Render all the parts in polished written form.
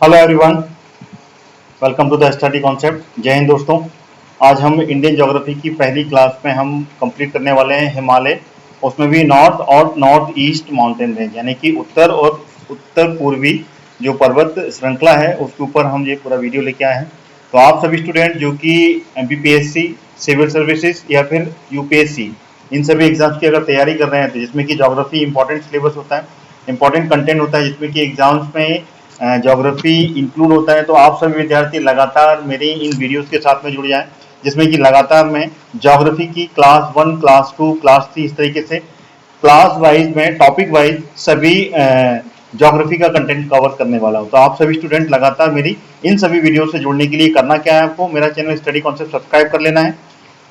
Hello everyone, welcome to the study concept. जय हिंद दोस्तों। आज हम इंडियन ज्योग्राफी की पहली क्लास में हम कंप्लीट करने वाले हैं हिमालय, उसमें भी नॉर्थ और नॉर्थ ईस्ट माउंटेन रेंज, यानी कि उत्तर और उत्तर पूर्वी जो पर्वत श्रृंखला है उसके ऊपर हम ये पूरा वीडियो लेके आए हैं। तो आप सभी स्टूडेंट जो कि एमपीपीएससी, सिविल सर्विसेज या फिर यूपीएससी, इन सभी एग्जाम्स की अगर तैयारी कर रहे हैं तो जिसमें कि ज्योग्राफी इंपॉर्टेंट सिलेबस होता है, इंपॉर्टेंट कंटेंट होता है, जिसमें कि एग्जाम्स में ज्योग्राफी इंक्लूड होता है, तो आप सभी विद्यार्थी लगातार मेरे इन वीडियोस के साथ में जुड़ जाएं, जिसमें कि लगातार मैं ज्योग्राफी की क्लास 1, क्लास 2, क्लास 3 इस तरीके से क्लास वाइज में टॉपिक वाइज सभी ज्योग्राफी का कंटेंट कवर करने वाला हूं। तो आप सभी स्टूडेंट लगातार मेरी इन सभी वीडियो से जुड़ने के लिए करना क्या है, आपको मेरा चैनल स्टडी कॉन्सेप्ट सब्सक्राइब कर लेना है,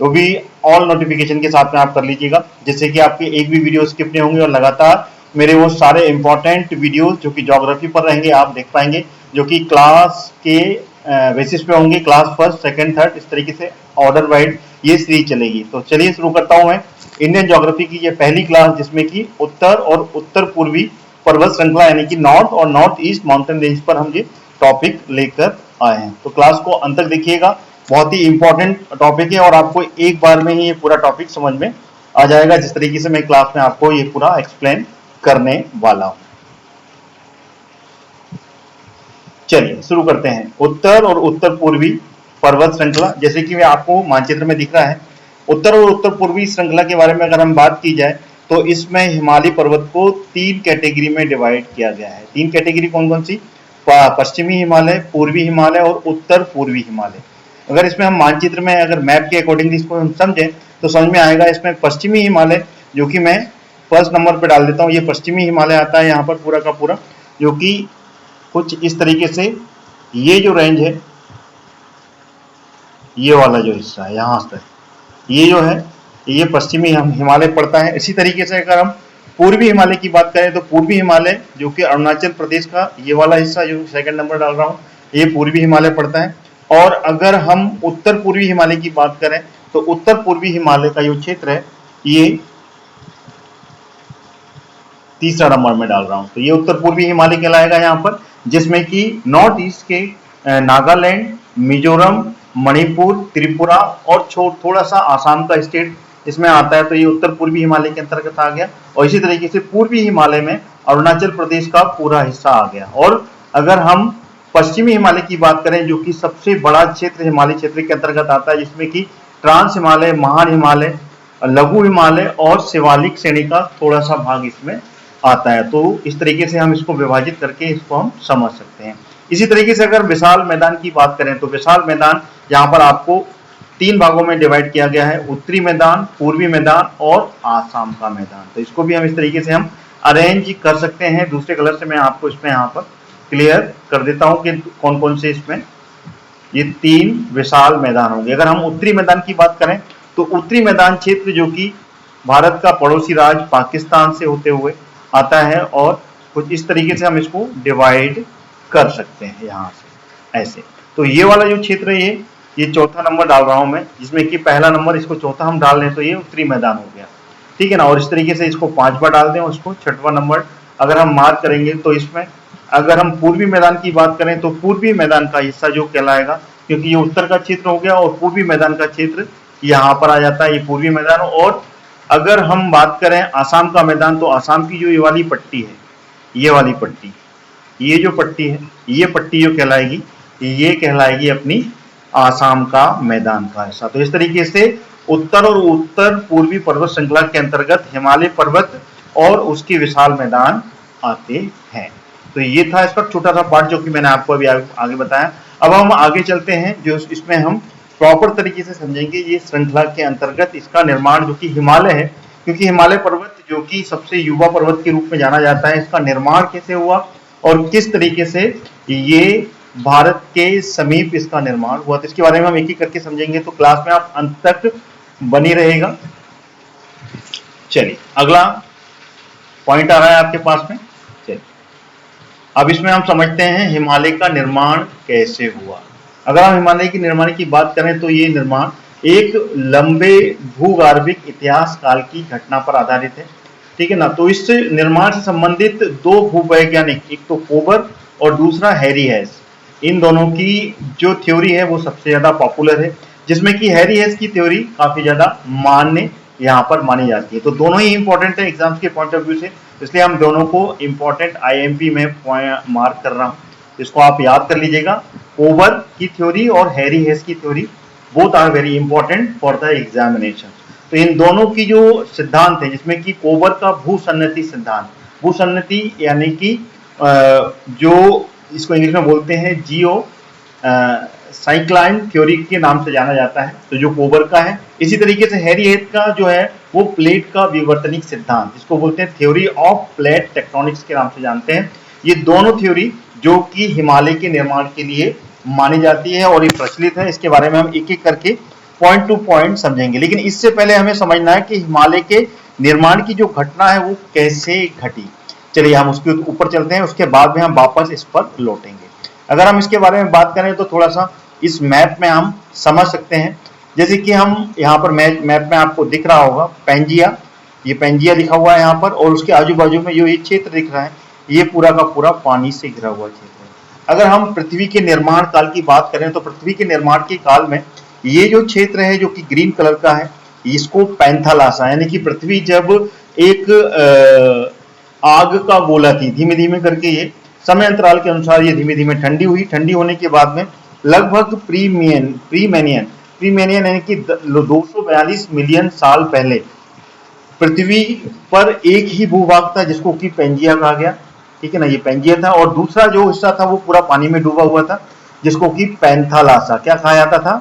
वो भी ऑल नोटिफिकेशन के साथ में आप कर लीजिएगा, जिससे कि आपके एक भी वीडियो स्किप नहीं होंगे और लगातार मेरे वो सारे इंपॉर्टेंट वीडियोस जो कि ज्योग्राफी पर रहेंगे आप देख पाएंगे, जो कि क्लास के बेसिस पे होंगे, क्लास फर्स्ट, सेकंड, थर्ड, इस तरीके से ऑर्डर वाइज ये सीरीज चलेगी। तो चलिए शुरू करता हूं मैं इंडियन ज्योग्राफी की ये पहली क्लास, जिसमें कि उत्तर और उत्तर पूर्वी पर्वत श्रृंखला यानी कि नॉर्थ और नॉर्थ ईस्ट माउंटेन रेंज पर हम ये टॉपिक लेकर आए हैं। तो क्लास को अंत तक देखिएगा, बहुत ही इंपॉर्टेंट टॉपिक है और आपको एक बार में ही ये पूरा टॉपिक समझ में आ जाएगा, जिस तरीके से मैं क्लास में आपको ये पूरा एक्सप्लेन करने वाला हूं। चलिए शुरू करते हैं। उत्तर और उत्तर पूर्वी पर्वत श्रृंखला, जैसे कि आपको मानचित्र में दिख रहा है, उत्तर और उत्तर पूर्वी श्रृंखला के बारे में अगर हम बात की जाए तो इसमें हिमालय पर्वत को 3 कैटेगरी में डिवाइड किया गया है। 3 कैटेगरी कौन कौन सी? पश्चिमी हिमालय, पूर्वी हिमालय और उत्तर पूर्वी हिमालय। अगर इसमें हम मानचित्र में अगर मैप के अकॉर्डिंगली इसको हम समझें तो समझ में आएगा। इसमें पश्चिमी हिमालय, जो कि मैं फर्स्ट नंबर पे डाल देता हूँ, ये पश्चिमी हिमालय आता है यहाँ पर पूरा का पूरा, जो कि कुछ इस तरीके से ये जो रेंज है, ये वाला जो हिस्सा है यहाँ तक, ये जो है ये पश्चिमी हिमालय पड़ता है। इसी तरीके से अगर हम पूर्वी हिमालय की बात करें तो पूर्वी हिमालय जो कि अरुणाचल प्रदेश का ये वाला हिस्सा जो सेकंड नंबर डाल रहा हूँ, ये पूर्वी हिमालय पड़ता है। और अगर हम उत्तर पूर्वी हिमालय की बात करें तो उत्तर पूर्वी हिमालय का जो क्षेत्र है ये तीसरा नंबर में डाल रहा हूं। तो ये उत्तर पूर्वी हिमालय कहलाएगा यहाँ पर, जिसमें कि नॉर्थ ईस्ट के नागालैंड, मिजोरम, मणिपुर, त्रिपुरा और थोड़ा सा आसाम का स्टेट इसमें आता है। तो ये उत्तर पूर्वी हिमालय के अंतर्गत आ गया। और इसी तरीके से पूर्वी हिमालय में अरुणाचल प्रदेश का पूरा हिस्सा आ गया। और अगर हम पश्चिमी हिमालय की बात करें, जो कि सबसे बड़ा क्षेत्र हिमालय क्षेत्र के अंतर्गत आता है, जिसमें कि ट्रांस हिमालय, महान हिमालय, लघु हिमालय और शिवालिक श्रेणी का थोड़ा सा भाग इसमें आता है। तो इस तरीके से हम इसको विभाजित करके इसको हम समझ सकते हैं। इसी तरीके से अगर विशाल मैदान की बात करें तो विशाल मैदान यहाँ पर आपको 3 भागों में डिवाइड किया गया है, उत्तरी मैदान, पूर्वी मैदान और आसाम का मैदान। तो इसको भी हम इस तरीके से हम अरेंज कर सकते हैं। दूसरे कलर से मैं आपको इसमें यहाँ पर क्लियर कर देता हूँ कि कौन कौन से इसमें ये 3 विशाल मैदान होंगे। अगर हम उत्तरी मैदान की बात करें तो उत्तरी मैदान क्षेत्र जो कि भारत का पड़ोसी राज्य पाकिस्तान से होते हुए आता है, और कुछ इस तरीके से हम इसको डिवाइड कर सकते हैं यहाँ से ऐसे। तो ये वाला जो क्षेत्र है ये चौथा नंबर डाल रहा हूं मैं, जिसमें कि पहला नंबर इसको चौथा हम डाल लें तो ये उत्तरी मैदान हो गया, ठीक है ना। और इस तरीके से इसको 5वां डाल दें, उसको 6वां नंबर अगर हम मार्क करेंगे तो इसमें अगर हम पूर्वी मैदान की बात करें तो पूर्वी मैदान का हिस्सा जो कहलाएगा, क्योंकि ये उत्तर का क्षेत्र हो गया और पूर्वी मैदान का क्षेत्र यहाँ पर आ जाता है, ये पूर्वी मैदान। और अगर हम बात करें आसाम का मैदान तो आसाम की जो ये वाली पट्टी है, ये वाली पट्टी, ये जो पट्टी है, ये पट्टी जो कहलाएगी, ये कहलाएगी अपनी आसाम का मैदान का हिस्सा। तो इस तरीके से उत्तर और उत्तर पूर्वी पर्वत श्रृंखला के अंतर्गत हिमालय पर्वत और उसके विशाल मैदान आते हैं। तो ये था इसका छोटा सा पार्ट जो कि मैंने आपको अभी आगे बताया। अब हम आगे चलते हैं, जो इसमें हम प्रॉपर तरीके से समझेंगे ये श्रृंखला के अंतर्गत इसका निर्माण, जो कि हिमालय है, क्योंकि हिमालय पर्वत जो कि सबसे युवा पर्वत के रूप में जाना जाता है, इसका निर्माण कैसे हुआ और किस तरीके से ये भारत के समीप इसका निर्माण हुआ, तो इसके बारे में हम एक एक करके समझेंगे। तो क्लास में आप अंत तक बनी रहेगा। चलिए अगला पॉइंट आ रहा है आपके पास में। चलिए अब इसमें हम समझते हैं हिमालय का निर्माण कैसे हुआ। अगर हम हिमालय के निर्माण की बात करें तो ये निर्माण एक लंबे भूगर्भिक इतिहास काल की घटना पर आधारित है, ठीक है ना। तो इस निर्माण से संबंधित 2 भूवैज्ञानिक, एक तो कोबर और दूसरा हैरी हैस, इन दोनों की जो थ्योरी है वो सबसे ज्यादा पॉपुलर है, जिसमें कि हैरी हेस की थ्योरी काफी ज्यादा मान्य यहाँ पर मानी जाती है। तो दोनों ही इंपॉर्टेंट है एग्जाम्स के पॉइंट ऑफ व्यू से, इसलिए हम दोनों को इंपॉर्टेंट आईएमपी में मार्क कर रहा हूँ। इसको आप याद कर लीजिएगा, कोबर की थ्योरी और हैरी हेस की theory both are very important for the examination. तो इन दोनों की जो सिद्धांत है, जिसमें कि कोबर का भूसन्नति सिद्धांत, भूसन्नति यानी कि जो इसको इंग्लिश में बोलते हैं जियो साइक्लाइन थ्योरी के नाम से जाना जाता है, तो जो कोबर का है। इसी तरीके से हैरी हेस का जो है वो प्लेट का विवर्तनिक सिद्धांत, जिसको बोलते हैं थ्योरी ऑफ प्लेट टेक्टोनिक्स के नाम से जानते हैं। ये दोनों थ्योरी जो कि हिमालय के निर्माण के लिए मानी जाती है और ये प्रचलित है, इसके बारे में हम एक एक करके पॉइंट टू पॉइंट समझेंगे। लेकिन इससे पहले हमें समझना है कि हिमालय के निर्माण की जो घटना है वो कैसे घटी। चलिए हम उसके ऊपर चलते हैं, उसके बाद में हम वापस इस पर लौटेंगे। अगर हम इसके बारे में बात करें तो थोड़ा सा इस मैप में हम समझ सकते हैं। जैसे कि हम यहाँ पर मैप में आपको दिख रहा होगा पेंजिया, ये पेंजिया लिखा हुआ है यहाँ पर, और उसके आजू बाजू में जो ये क्षेत्र दिख रहा है ये पूरा का पूरा पानी से घिरा हुआ क्षेत्र है। अगर हम पृथ्वी के निर्माण काल की बात करें तो पृथ्वी के निर्माण के काल में ये जो क्षेत्र है जो कि ग्रीन कलर का है, इसको पैंथालासा, यानी कि पृथ्वी जब एक आग का गोला थी, धीमे धीमे करके ये समय अंतराल के अनुसार ये धीमे धीमे ठंडी हुई। ठंडी होने के बाद में लगभग प्रीमेनियन यानी कि 242 मिलियन साल पहले पृथ्वी पर एक ही भूभाग था जिसको कि पेंजिया कहा गया, ठीक है ना, ये पेंजिया था। और दूसरा जो हिस्सा था वो पूरा पानी में डूबा हुआ था, जिसको कि पैंथालासा क्या कहा जाता था,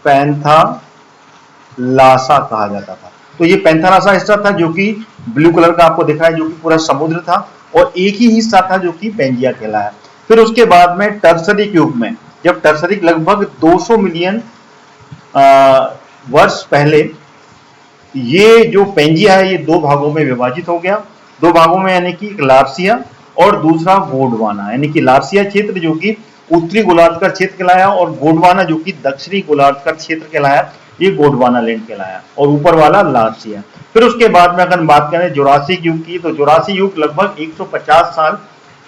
पैंथालासा कहा जाता था। तो ये पैंथालासा हिस्सा था जो कि ब्लू कलर का आपको दिख रहा है, जो कि पूरा समुद्र था, और एक ही हिस्सा था जो कि पेंजिया कहलाया। फिर उसके बाद में टर्सरिक युग में, जब टर्सरिक लगभग 200 मिलियन वर्ष पहले ये जो पेंजिया है ये दो भागों में विभाजित हो गया। दो भागों में, यानी कि एक लार्सिया और दूसरा गोंडवाना, यानी कि लार्सिया क्षेत्र जो कि उत्तरी गोलार्ध क्षेत्र कहलाया और गोंडवाना जो कि दक्षिणी गोलार्ध क्षेत्र कहलाया, ये गोंडवाना लैंड कहलाया, और ऊपर वाला लार्सिया। फिर उसके बाद में अगर बात करें जुरासिक युग की, तो जुरासिक युग लगभग 150 साल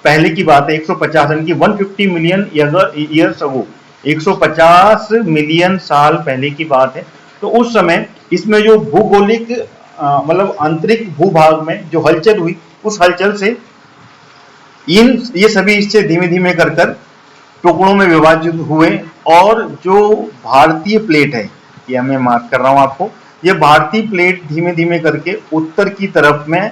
पहले की बात है। 150 यानी कि 150 मिलियन ईयर्स अगो, 150 मिलियन साल पहले की बात है। तो उस समय इसमें जो भूगोलिक मतलब आंतरिक भूभाग में जो हलचल हुई, उस हलचल से ये सभी इससे धीमे धीमे कर टुकड़ों में विभाजित हुए, और जो भारतीय प्लेट है, ये मैं मार्क कर रहा हूं आपको, ये भारतीय प्लेट धीमे धीमे करके उत्तर की तरफ में,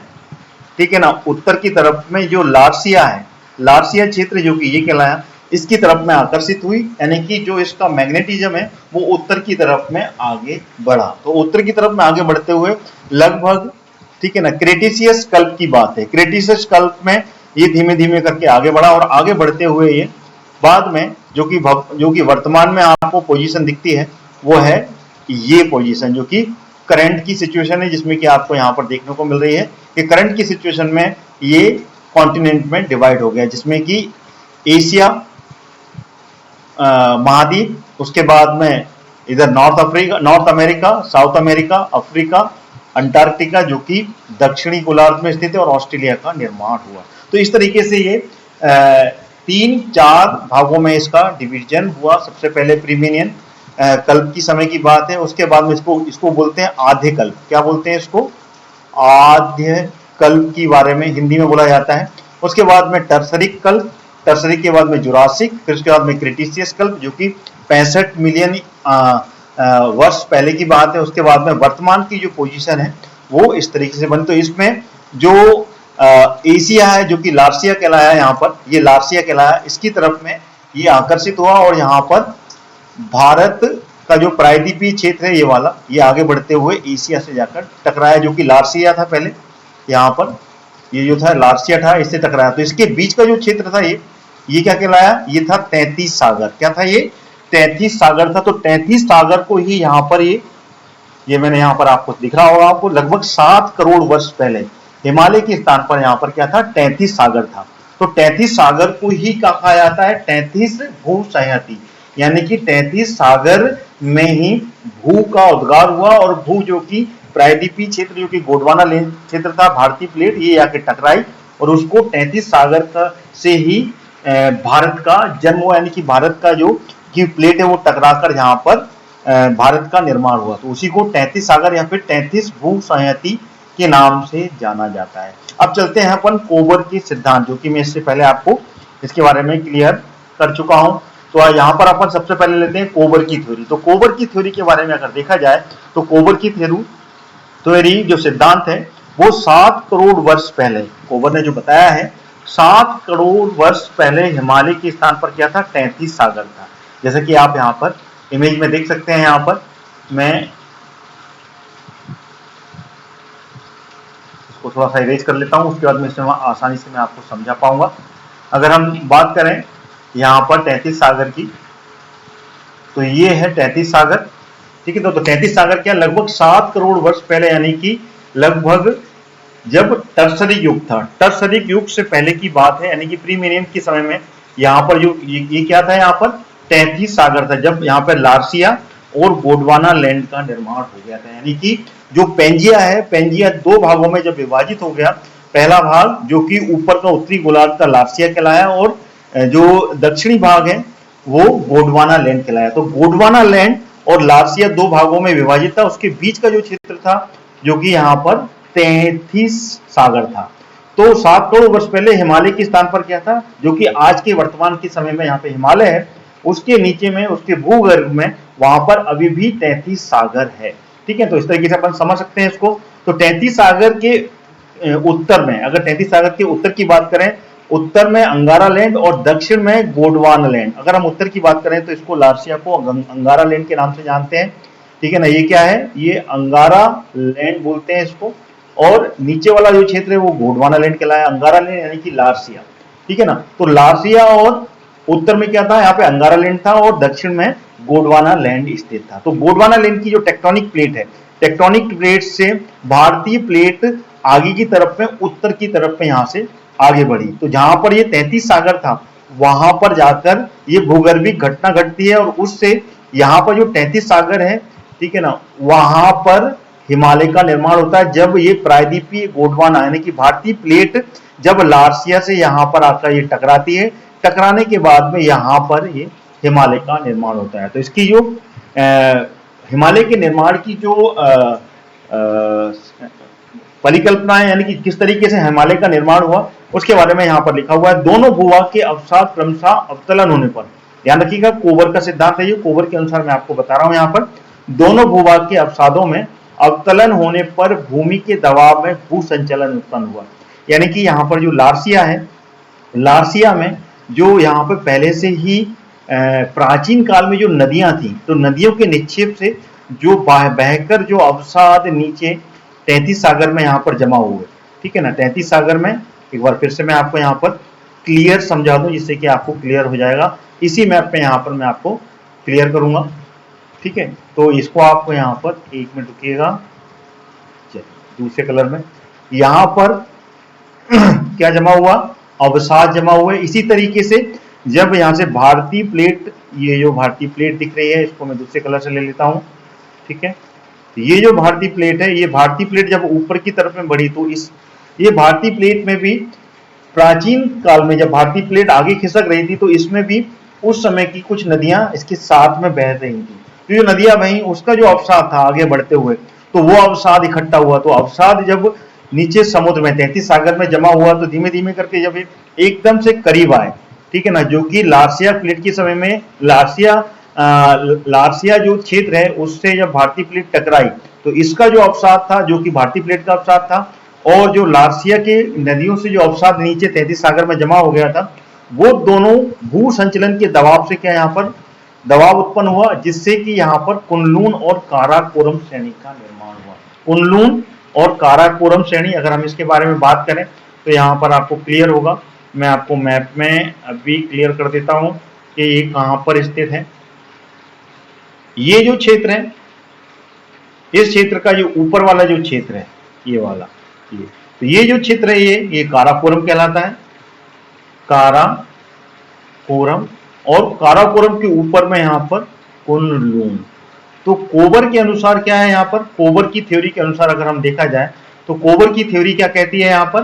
ठीक है ना, उत्तर की तरफ में जो लार्सिया है, लार्सिया क्षेत्र जो कि ये कहलाया, इसकी तरफ में आकर्षित हुई, यानी कि जो इसका मैग्नेटिज्म है वो उत्तर की तरफ में आगे बढ़ा। तो उत्तर की तरफ में आगे बढ़ते हुए लगभग, ठीक है ना, क्रेटेशियस कल्प की बात है, क्रेटेशियस कल्प में ये धीमे धीमे करके आगे बढ़ा, और आगे बढ़ते हुए ये बाद में जो कि वर्तमान में आपको पोजीशन दिखती है वो है ये पोजीशन, जो कि करंट की सिचुएशन है, जिसमें कि आपको यहाँ पर देखने को मिल रही है कि करंट की सिचुएशन में ये कॉन्टिनेंट में डिवाइड हो गया, जिसमें कि एशिया महाद्वीप, उसके बाद में इधर north America, south America, Africa, Antarctica जो कि दक्षिणी गोलार्ध में स्थित है, और ऑस्ट्रेलिया का निर्माण हुआ। तो इस तरीके से ये 3-4 भागों में इसका डिवीजन हुआ। सबसे पहले प्रीमिनियन कल्प की समय की बात है, उसके बाद में इसको बोलते हैं आधे कल्प। क्या बोलते हैं इसको? आधे कल्प की बारे में हिंदी में बोला जाता है। उसके बाद में टर्सरिक कल्प, टर्सरिक के बाद में जुरासिक, फिर उसके बाद में क्रेटेशियस कल्प जो कि 65 मिलियन वर्ष पहले की बात है। उसके बाद में वर्तमान की जो पोजीशन है वो इस तरीके से बनी। तो इसमें जो एशिया है जो कि लार्सिया कहलाया, यहाँ पर ये लार्सिया कहलाया, इसकी तरफ में ये आकर्षित हुआ, और यहाँ पर भारत का जो प्रायद्वीपीय क्षेत्र है ये वाला, ये आगे बढ़ते हुए एशिया से जाकर टकराया, जो कि लार्सिया था पहले, यहाँ पर ये जो था लार्सिया था, इससे टकराया। तो इसके बीच का जो क्षेत्र था ये क्या कहलाया? ये था 33 सागर। क्या था ये? 33 सागर था। तो 33 सागर को ही यहाँ पर ये मैंने यहाँ पर आपको दिख रहा होगा, आपको लगभग 7 करोड़ वर्ष पहले हिमालय के स्थान पर यहाँ पर क्या था? 33 सागर था। तो 33 सागर को ही क्या कहा जाता है? 33 भूसंहति, यानी कि 33 सागर में ही भू का उद्गार हुआ, और भू जो कि प्रायद्वीपीय क्षेत्र जो कि गोंडवाना क्षेत्र था, भारतीय प्लेट, ये आके टकराई, और उसको 33 सागर का से ही भारत का जन्म हुआ, यानी कि भारत का जो की प्लेट है वो टकराकर यहाँ पर भारत का निर्माण हुआ। तो उसी को 33 सागर या फिर 33 भू संहति के नाम से जाना जाता है। अब चलते हैं अपन कोबर के सिद्धांत, जो कि मैं इससे पहले आपको इसके बारे में क्लियर कर चुका हूं। तो यहाँ पर अपन सबसे पहले लेते हैं कोबर की थ्योरी। तो कोबर की थ्योरी के बारे में अगर देखा जाए तो कोबर की थ्योरी जो सिद्धांत है वो 7 करोड़ वर्ष पहले कोबर ने जो बताया है, 7 करोड़ वर्ष पहले हिमालय के स्थान पर क्या था, 33 सागर था। जैसे कि आप यहाँ पर इमेज में देख सकते हैं, यहाँ पर मैं इसको थोड़ा सा इरेज कर लेता हूं, उसके बाद में इसमें आसानी से मैं आपको समझा पाऊंगा। अगर हम बात करें यहाँ पर 33 सागर की, तो ये है 33 सागर, ठीक है। तो 33 सागर क्या, लगभग 7 करोड़ वर्ष पहले, यानी कि लगभग जब टर्सरिक युग था, टर्सरिक युग से पहले की बात है, यानी कि प्रीमिलियन के समय में यहाँ पर जो ये क्या था, यहाँ पर 33 सागर था, जब यहाँ पर लार्सिया और गोंडवाना लैंड का निर्माण हो गया था। यानी कि जो पेंजिया है, पेंजिया 2 भागों में जब विभाजित हो गया, पहला भाग जो कि ऊपर का उत्तरी गोलार्ध का लार्सिया कहलाया और जो दक्षिणी भाग है वो गोंडवाना लैंड कहलाया। तो गोंडवाना लैंड और लार्सिया 2 भागों में विभाजित था, उसके बीच का जो क्षेत्र था जो कि यहाँ पर 33 सागर था। तो 7 करोड़ वर्ष पहले हिमालय के स्थान पर क्या था, जो कि आज के वर्तमान के समय में यहाँ पे हिमालय है, उसके नीचे में, उसके भूगर्भ में वहां पर अभी भी 33 सागर है, ठीक है। तो इस तरीके से अपन समझ सकते हैं इसको। तो 33 सागर के उत्तर में, अगर 33 सागर के उत्तर की बात करें, उत्तर में अंगारा लैंड और दक्षिण में गोंडवाना लैंड। अगर हम उत्तर की बात करें तो इसको लार्सिया को अंगारा लैंड के नाम से जानते हैं, ठीक है ना। ये क्या है, ये अंगारा लैंड बोलते हैं इसको, और नीचे वाला जो क्षेत्र है वो गोंडवाना लैंड कहलाया, अंगारा लैंड यानी कि लार्सिया, ठीक है ना। तो लार्सिया और उत्तर में क्या था, यहाँ पे अंगारा लैंड था और दक्षिण में गोंडवाना लैंड स्थित था। तो गोंडवाना लैंड की जो टेक्टोनिक प्लेट है, टेक्टोनिक प्लेट से भारतीय प्लेट आगे की तरफ में, उत्तर की तरफ में यहाँ से आगे बढ़ी। तो जहां पर ये 33 सागर था, वहां पर जाकर ये भूगर्भिक घटना घटती है और उससे यहाँ पर जो 33 सागर है, ठीक है ना, वहां पर हिमालय का निर्माण होता है। जब ये प्रायद्वीपीय गोंडवाना यानी कि भारतीय प्लेट जब लार्सिया से यहाँ पर आकर ये टकराती है, टकराने के बाद में यहाँ पर ये हिमालय का निर्माण होता है। तो इसकी जो हिमालय के निर्माण की जो परिकल्पना है, यानी कि किस तरीके से हिमालय का निर्माण हुआ, उसके बारे में यहाँ पर लिखा हुआ है। दोनों भूभाग के अवसाद क्रमशः अवतलन होने पर, ध्यान रखिएगा कोबर का सिद्धांत है ये, कोबर के अनुसार मैं आपको बता रहा हूं, यहाँ पर दोनों भूभाग के अवसादों में अवतलन होने पर भूमि के दबाव में भू संचलन उत्पन्न हुआ। यानी कि यहाँ पर जो लार्सिया है, लार्सिया में जो यहाँ पर पहले से ही प्राचीन काल में जो नदियां थी, तो नदियों के निक्षेप से जो बहकर जो अवसाद नीचे 33 सागर में यहाँ पर जमा हुए, ठीक है ना। 33 सागर में एक बार फिर से मैं आपको यहाँ पर क्लियर समझा दूं, जिससे कि आपको क्लियर हो जाएगा। इसी मैप पे यहाँ पर मैं आपको क्लियर करूंगा, ठीक है। तो इसको आपको यहाँ पर 1 मिनट रुकिएगा, दूसरे कलर में यहाँ पर क्या जमा हुआ, अवसाद जमा हुए। इसी तरीके से जब यहाँ से भारतीय प्लेट, ये जो भारतीय प्लेट दिख रही है, इसको मैं दूसरे कलर से ले लेता हूँ, ठीक है। ये जो भारतीय प्लेट है, ये भारतीय प्लेट जब ऊपर की तरफ में बढ़ी, तो ये भारतीय प्लेट में भी प्राचीन काल में जब भारतीय प्लेट आगे खिसक रही थी, तो इसमें भी उस समय की कुछ नदियां इसके साथ में बह रही थी। तो जो नदियां बही, उसका जो अवसाद था आगे बढ़ते हुए, तो वो अवसाद इकट्ठा हुआ। तो अवसाद जब नीचे समुद्र में 33 सागर में जमा हुआ, तो धीमे धीमे करके जब एकदम से करीब आए, ठीक है ना, जो कि लार्सिया प्लेट के समय में लार्सिया जो क्षेत्र है उससे जब भारतीय प्लेट टकराई, तो इसका जो अवसाद था, जो कि भारतीय प्लेट का अवसाद था, और जो लार्सिया के नदियों से जो अवसाद नीचे 33 सागर में जमा हो गया था, वो दोनों भू संचलन के दबाव से क्या यहाँ पर दबाव उत्पन्न हुआ, जिससे कि यहाँ पर कुनलून और काराकोरम श्रेणी का निर्माण हुआ। कुनलून और काराकोरम श्रेणी, अगर हम इसके बारे में बात करें तो यहाँ पर आपको क्लियर होगा। मैं आपको मैप में अभी क्लियर कर देता हूँ कि ये कहाँ पर स्थित है। ये जो क्षेत्र है, इस क्षेत्र का जो ऊपर वाला जो क्षेत्र है, ये वाला, तो ये जो क्षेत्र है, ये काराकोरम कहलाता है, काराकोरम। और काराकोरम के ऊपर में यहाँ पर कुनलून। तो कोबर के अनुसार क्या है, यहाँ पर कोबर की थ्योरी के अनुसार अगर हम देखा जाए, तो कोबर की थ्योरी क्या कहती है, यहाँ पर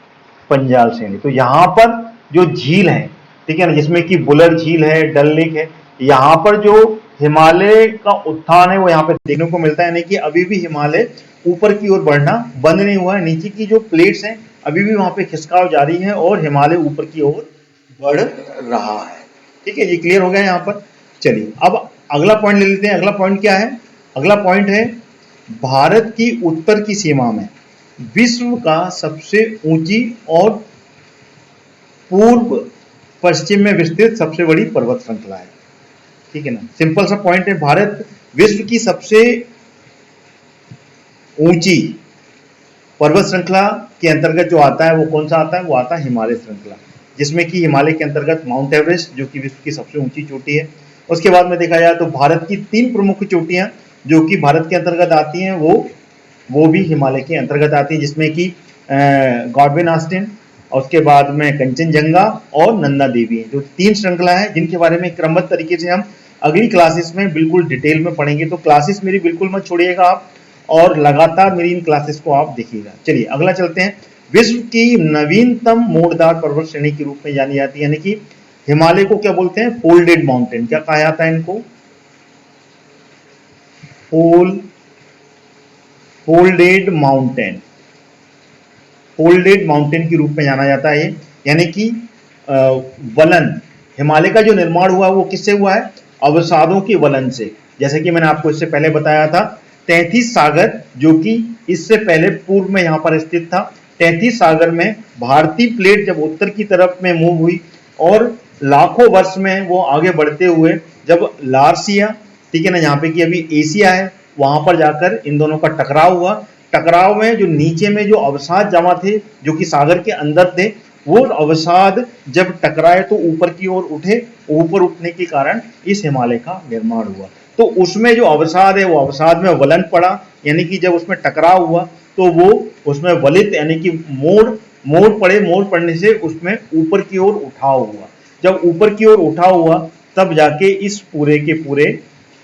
पंजाल श्रेणी। तो यहाँ पर जो झील है, ठीक है ना, जिसमें कि बुलर झील है, डल लेक है, यहाँ पर जो हिमालय का उत्थान है वो यहाँ पे देखने को मिलता है, यानी कि अभी भी हिमालय ऊपर की ओर बढ़ना बंद नहीं हुआ है। नीचे की जो प्लेट्स हैं अभी भी वहां पे खिसकाव जारी है और हिमालय ऊपर की ओर बढ़ रहा है। ठीक है, ये क्लियर हो गया यहाँ पर। चलिए अब अगला पॉइंट ले लेते हैं। अगला पॉइंट क्या है? अगला पॉइंट है भारत की उत्तर की सीमा में विश्व का सबसे ऊंची और पूर्व पश्चिम में विस्तृत सबसे बड़ी पर्वत श्रृंखला है। ठीक है ना, सिंपल सा पॉइंट है। भारत विश्व की सबसे ऊंची पर्वत श्रृंखला के अंतर्गत जो आता है वो कौन सा आता है? वो आता है हिमालय श्रृंखला, जिसमें कि हिमालय के अंतर्गत माउंट एवरेस्ट जो कि विश्व की सबसे ऊंची चोटी है। उसके बाद में देखा जाए तो भारत की 3 प्रमुख चोटियां जो कि भारत के अंतर्गत आती हैं वो भी हिमालय के अंतर्गत आती है, जिसमें कि गॉडविन ऑस्टिन, और उसके बाद में कंचनजंगा और नंदा देवी है, जो 3 श्रृंखला है जिनके बारे में क्रमबद्ध तरीके से हम अगली क्लासेस में बिल्कुल डिटेल में पढ़ेंगे। तो क्लासेस मेरी बिल्कुल मत छोड़िएगा आप, और लगातार मेरी इन क्लासेस को आप देखिएगा। चलिए अगला चलते हैं। विश्व की नवीनतम मोड़दार पर्वत श्रेणी के रूप में जानी जाती है, यानी कि हिमालय को क्या बोलते हैं? Folded mountain. क्या कहा जाता है इनको? Folded mountain. फोल्डेड माउंटेन के रूप में जाना जाता है ये, यानी कि वलन, हिमालय का जो निर्माण हुआ वो किससे हुआ है? अवसादों के वलन से। जैसे कि मैंने आपको इससे पहले बताया था, 33 सागर जो कि इससे पहले पूर्व में यहाँ पर स्थित था, 33 सागर में भारतीय प्लेट जब उत्तर की तरफ में मूव हुई और लाखों वर्ष में वो आगे बढ़ते हुए जब लार्सिया, ठीक है ना, यहाँ पे कि अभी एशिया है, वहां पर जाकर इन दोनों का टकराव हुआ। टकराव में जो नीचे में जो अवसाद जमा थे जो कि सागर के अंदर थे, वो अवसाद जब टकराए तो ऊपर की ओर उठे, ऊपर उठने के कारण इस हिमालय का निर्माण हुआ। तो उसमें जो अवसाद है वो अवसाद में वलन पड़ा, यानी कि जब उसमें टकराव हुआ तो वो उसमें वलित यानी कि मोड़ पड़े, मोड़ पड़ने से उसमें ऊपर की ओर उठाव हुआ। जब ऊपर की ओर उठाव हुआ तब जाके इस पूरे के पूरे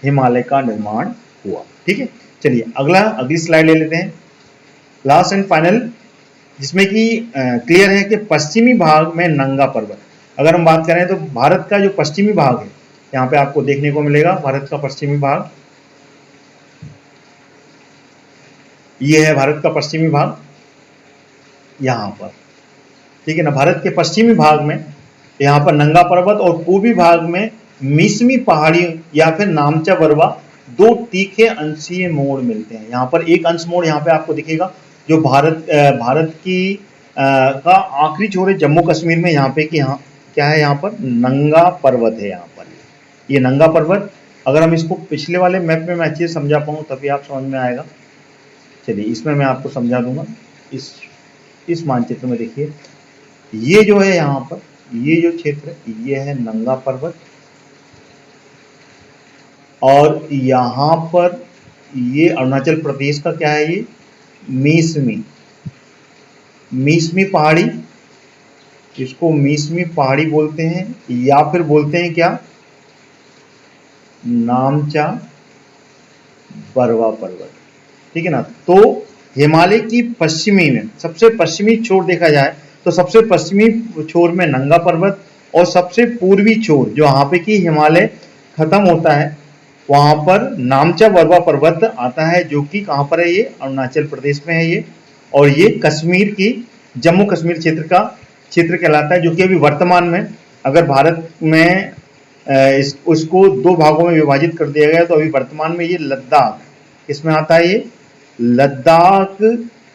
हिमालय का निर्माण हुआ। ठीक है, चलिए अगली स्लाइड ले लेते हैं, लास्ट एंड फाइनल, जिसमें कि क्लियर है कि पश्चिमी भाग में नंगा पर्वत। अगर हम बात करें तो भारत का जो पश्चिमी भाग है, यहाँ पे आपको देखने को मिलेगा भारत का पश्चिमी भाग, ये है भारत का पश्चिमी भाग यहाँ पर। ठीक है ना, भारत के पश्चिमी भाग में यहाँ पर नंगा पर्वत और पूर्वी भाग में मिसमी पहाड़ी या फिर नामचा बरवा 2 तीखे अंशीय मोड़ मिलते हैं। यहाँ पर एक अंश मोड़ यहाँ पे आपको दिखेगा जो भारत की का आखिरी छोर है जम्मू कश्मीर में। यहाँ पे कि यहाँ क्या है? यहाँ पर नंगा पर्वत है। यहाँ पर ये नंगा पर्वत, अगर हम इसको पिछले वाले मैप में मैं अच्छे से समझा पाऊँ तभी आप समझ में आएगा। चलिए इसमें मैं आपको समझा दूंगा। इस मानचित्र में देखिए, ये जो है यहाँ पर ये जो क्षेत्र है ये है नंगा पर्वत, और यहाँ पर ये अरुणाचल प्रदेश का क्या है? ये मीसमी पहाड़ी, इसको मीसमी पहाड़ी बोलते हैं या फिर बोलते हैं क्या? नामचा बरवा पर्वत। ठीक है ना, तो हिमालय की पश्चिमी में सबसे पश्चिमी छोर देखा जाए तो सबसे पश्चिमी छोर में नंगा पर्वत, और सबसे पूर्वी छोर जो यहाँ पे कि हिमालय खत्म होता है वहां पर नामचा बरवा पर्वत आता है, जो कि कहाँ पर है? ये अरुणाचल प्रदेश में है ये, और ये कश्मीर की जम्मू कश्मीर क्षेत्र कहलाता है, जो कि अभी वर्तमान में अगर भारत में उसको 2 भागों में विभाजित कर दिया गया तो अभी वर्तमान में ये लद्दाख, इसमें आता है, ये लद्दाख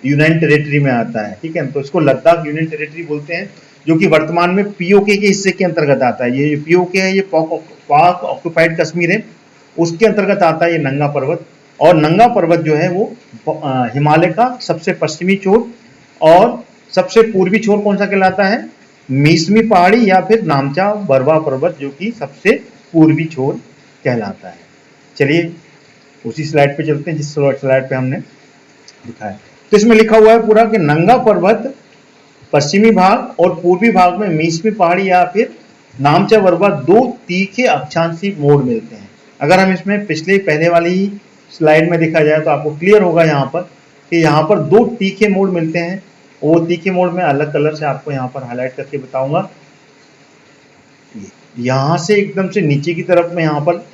यूनियन टेरिटरी में आता है। ठीक है, तो इसको लद्दाख यूनियन टेरिटरी बोलते हैं, जो कि वर्तमान में पीओके के हिस्से के अंतर्गत आता है। ये पीओके है, ये पाक ऑक्युपाइड कश्मीर है, उसके अंतर्गत आता है ये नंगा पर्वत। और नंगा पर्वत जो है वो हिमालय का सबसे पश्चिमी छोर, और सबसे पूर्वी छोर कौन सा कहलाता है? मिसमी पहाड़ी या फिर नामचा बरवा पर्वत, जो कि सबसे पूर्वी छोर कहलाता है। चलिए उसी स्लाइड पे चलते हैं जिस स्लाइड पे हमने दिखाया। तो इसमें लिखा हुआ है पूरा कि नंगा पर्वत पश्चिमी भाग और पूर्वी भाग में मिसमी पहाड़ी या फिर नामचा बरवा 2 तीखे अक्षांशी मोड़ मिलते हैं। अगर हम इसमें पहले वाली स्लाइड में देखा जाए तो आपको क्लियर होगा यहाँ पर कि यहाँ पर 2 तीखे मोड़ मिलते हैं। वो तीखे मोड़ में अलग कलर से आपको यहाँ पर हाईलाइट करके बताऊंगा। यहाँ से एकदम से नीचे की तरफ में यहाँ पर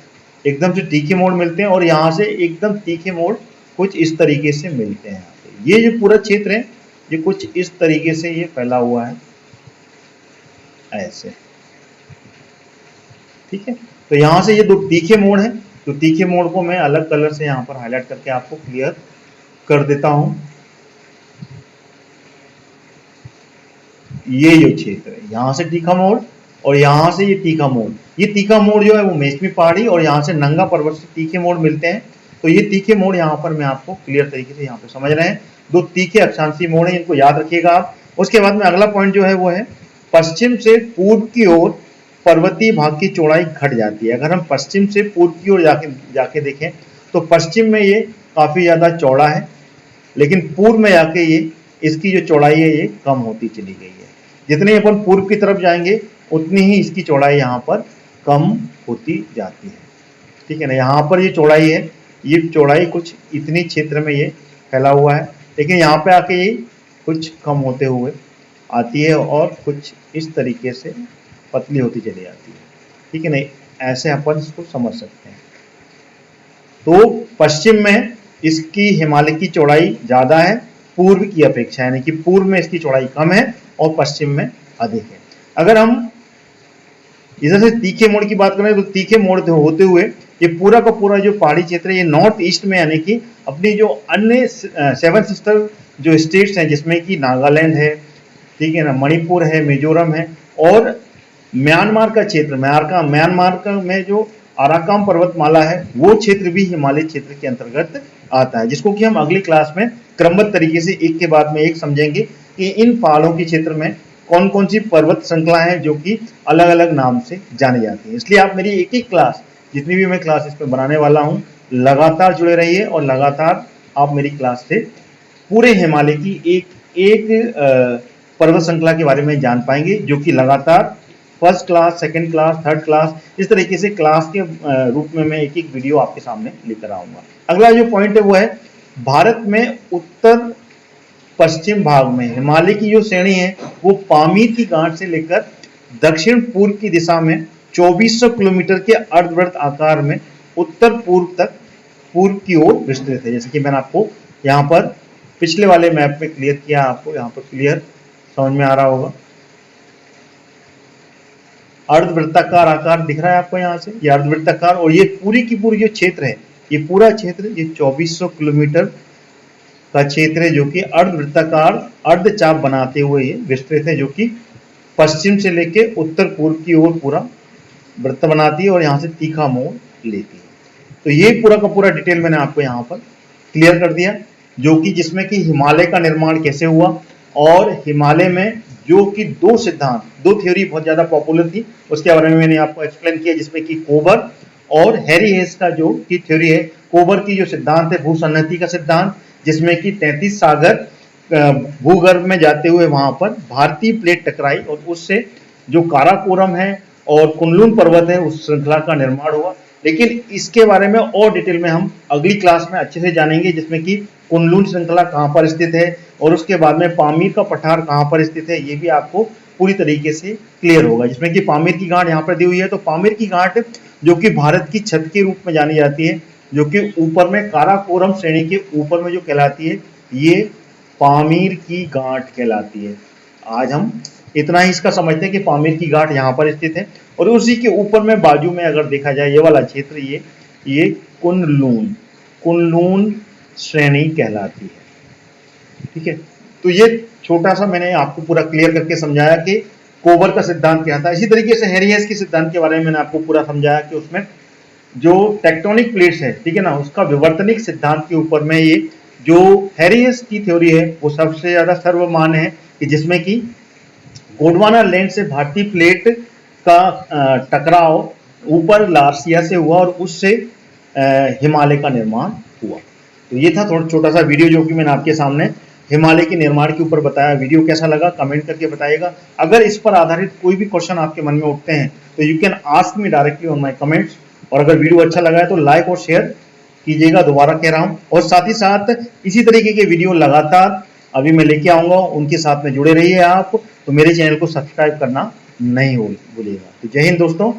एकदम से तीखे मोड़ मिलते हैं और यहाँ से एकदम तीखे मोड़ कुछ इस तरीके से मिलते हैं। यहाँ पे ये जो पूरा क्षेत्र है ये कुछ इस तरीके से ये फैला हुआ है ऐसे, ठीक है। तो यहाँ से ये दो तीखे मोड़ हैं, तो तीखे मोड़ को मैं अलग कलर से यहाँ पर हाईलाइट करके आपको क्लियर कर देता हूं। ये जो क्षेत्र है यहाँ से तीखा मोड़ और यहाँ से ये तीखा मोड़, ये तीखा मोड़ जो है वो मेचमी पहाड़ी और यहाँ से नंगा पर्वत से तीखे मोड़ मिलते हैं। तो ये तीखे मोड़ यहाँ पर मैं आपको क्लियर तरीके से यहाँ पे समझ रहे हैं, दो तीखे अक्षांशीय मोड़ हैं, इनको याद रखिएगा आप। उसके बाद में अगला पॉइंट जो है वो है पश्चिम से पूर्व की ओर पर्वतीय भाग की चौड़ाई घट जाती है। अगर हम पश्चिम से पूर्व की ओर जाके देखें तो पश्चिम में ये काफी ज्यादा चौड़ा है, लेकिन पूर्व में जाके ये इसकी जो चौड़ाई है ये कम होती चली गई है। जितने अपन पूर्व की तरफ जाएंगे उतनी ही इसकी चौड़ाई यहाँ पर कम होती जाती है, ठीक है ना। यहाँ पर ये चौड़ाई है, ये चौड़ाई कुछ इतनी क्षेत्र में ये फैला हुआ है, लेकिन यहाँ पे आके ये कुछ कम होते हुए आती है और कुछ इस तरीके से पतली होती चली जाती है, ठीक है ना। ऐसे अपन इसको समझ सकते हैं। तो पश्चिम में इसकी हिमालय की चौड़ाई ज्यादा है पूर्व की अपेक्षा, यानी कि पूर्व में इसकी चौड़ाई कम है और पश्चिम में अधिक है। अगर हम इधर से तीखे मोड़ की बात करें तो तीखे मोड़ होते हुए ये पूरा का पूरा जो पहाड़ी क्षेत्र है ये नॉर्थ ईस्ट में, यानी कि अपनी जो अन्य 7 सिस्टर जो स्टेट्स हैं जिसमें कि नागालैंड है, ठीक है ना, मणिपुर है, मिजोरम है और म्यांमार का क्षेत्र, म्यांमार का में जो अराकाम पर्वतमाला है वो क्षेत्र भी हिमालय क्षेत्र के अंतर्गत आता है, जिसको कि हम अगली क्लास में क्रमबद्ध तरीके से एक के बाद में एक समझेंगे कि इन पहाड़ों के क्षेत्र में कौन कौन सी पर्वत श्रृंखला है जो कि अलग अलग नाम से जानी जाती है। इसलिए आप मेरी एक एक क्लास, जितनी भी मैं क्लास इस पर बनाने वाला हूँ, लगातार जुड़े रहिए और लगातार आप मेरी क्लास से पूरे हिमालय की एक एक पर्वत श्रृंखला के बारे में जान पाएंगे, जो कि लगातार first class, second class, third class, इस तरीके से क्लास के रूप में मैं एक एक वीडियो आपके सामने लेकर आऊंगा। अगला जो पॉइंट है वो है भारत में उत्तर पश्चिम भाग में हिमालय की जो श्रेणी है वो पामीर की गांठ से लेकर दक्षिण पूर्व की दिशा में 2400 किलोमीटर के अर्धवृत्त आकार में उत्तर पूर्व तक पूर्व की ओर विस्तृत है। जैसे कि मैंने आपको यहाँ पर पिछले वाले मैप में क्लियर किया, आपको यहाँ पर क्लियर समझ में आ रहा होगा। अर्धवृत्ताकार आकार दिख रहा है आपको यहाँ से, ये अर्धवृत्ताकार, और ये पूरी की पूरी जो क्षेत्र है ये पूरा क्षेत्र ये 2400 किलोमीटर का क्षेत्र है जो कि अर्धवृत्ताकार अर्धचाप बनाते हुए ये विस्तृत है, जो कि पश्चिम से लेके उत्तर पूर्व की ओर पूरा वृत्त बनाती है और यहाँ से तीखा मोड़ लेती है। तो ये पूरा का पूरा डिटेल मैंने आपको यहाँ पर क्लियर कर दिया, जो कि जिसमें कि हिमालय का निर्माण कैसे हुआ और हिमालय में जो कि दो सिद्धांत, दो थ्योरी बहुत ज्यादा पॉपुलर थी, उसके बारे में मैंने आपको एक्सप्लेन किया, जिसमें कि कोबर और हैरी हेस का जो की थ्योरी है। कोबर की जो सिद्धांत है भूसन्नति का सिद्धांत, जिसमें कि 33 सागर भूगर्भ में जाते हुए वहां पर भारतीय प्लेट टकराई और उससे जो काराकोरम है और कुनलुन पर्वत है उस श्रृंखला का निर्माण हुआ। लेकिन इसके बारे में और डिटेल में हम अगली क्लास में अच्छे से जानेंगे, जिसमें कि कुनलुन श्रृंखला कहाँ पर स्थित है और उसके बाद में पामीर का पठार कहाँ पर स्थित है, ये भी आपको पूरी तरीके से क्लियर होगा। जिसमें कि पामीर की गांठ यहाँ पर दी हुई है, तो पामीर की गांठ जो कि भारत की छत के रूप में जानी जाती है, जो कि ऊपर में काराकोरम श्रेणी के ऊपर में जो कहलाती है, ये पामीर की गांठ कहलाती है। आज हम इतना ही इसका समझते हैं कि पामीर की गांठ यहाँ पर स्थित है और उसी के ऊपर में बाजू में अगर देखा जाए ये वाला क्षेत्र, ये कुनलुन श्रेणी कहलाती है, ठीक है। तो ये छोटा सा मैंने आपको पूरा क्लियर करके समझाया कि कोबर का सिद्धांत क्या था। इसी तरीके से हैरी हेस के सिद्धांत के बारे में मैंने आपको पूरा समझाया कि उसमें जो टेक्टोनिक प्लेट्स है, ठीक है ना, उसका विवर्तनिक सिद्धांत के ऊपर में ये जो हैरी हेस की थ्योरी है वो सबसे ज्यादा सर्वमान्य है, कि जिसमें कि गोंडवाना लैंड से भारतीय प्लेट का टकराव ऊपर लार्सिया से हुआ और उससे हिमालय का निर्माण हुआ। तो ये था थोड़ा छोटा सा वीडियो जो कि मैंने आपके सामने हिमालय के निर्माण के ऊपर बताया। वीडियो कैसा लगा कमेंट करके बताइएगा। अगर इस पर आधारित कोई भी क्वेश्चन आपके मन में उठते हैं तो you can ask me directly on my comments. और अगर वीडियो अच्छा लगा है तो लाइक और शेयर कीजिएगा, दोबारा कह रहा हूं। और साथ ही साथ इसी तरीके के वीडियो लगातार अभी मैं लेके आऊँगा, उनके साथ में जुड़े रहिए आप। तो मेरे चैनल को सब्सक्राइब करना नहीं भूलिएगा। तो जय हिंद दोस्तों,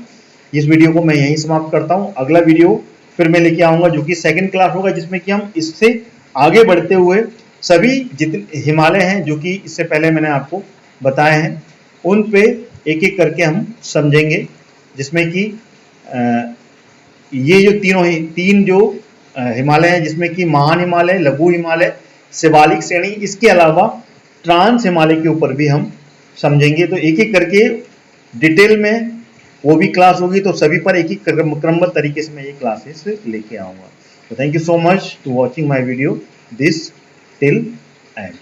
इस वीडियो को मैं यहीं समाप्त करता हूँ। अगला वीडियो फिर मैं लेके आऊँगा जो कि सेकंड क्लास होगा, जिसमें कि हम इससे आगे बढ़ते हुए सभी जितने हिमालय हैं जो कि इससे पहले मैंने आपको बताए हैं, उन पे एक एक करके हम समझेंगे, जिसमें कि ये जो तीन जो हिमालय हैं, जिसमें कि महान हिमालय, लघु हिमालय, शिवालिक श्रेणी, इसके अलावा ट्रांस हिमालय के ऊपर भी हम समझेंगे। तो एक एक करके डिटेल में वो भी क्लास होगी, तो सभी पर एक एक क्रमबद्ध तरीके से मैं ये क्लासेस लेके आऊँगा। तो thank you so much to watching my video this till and.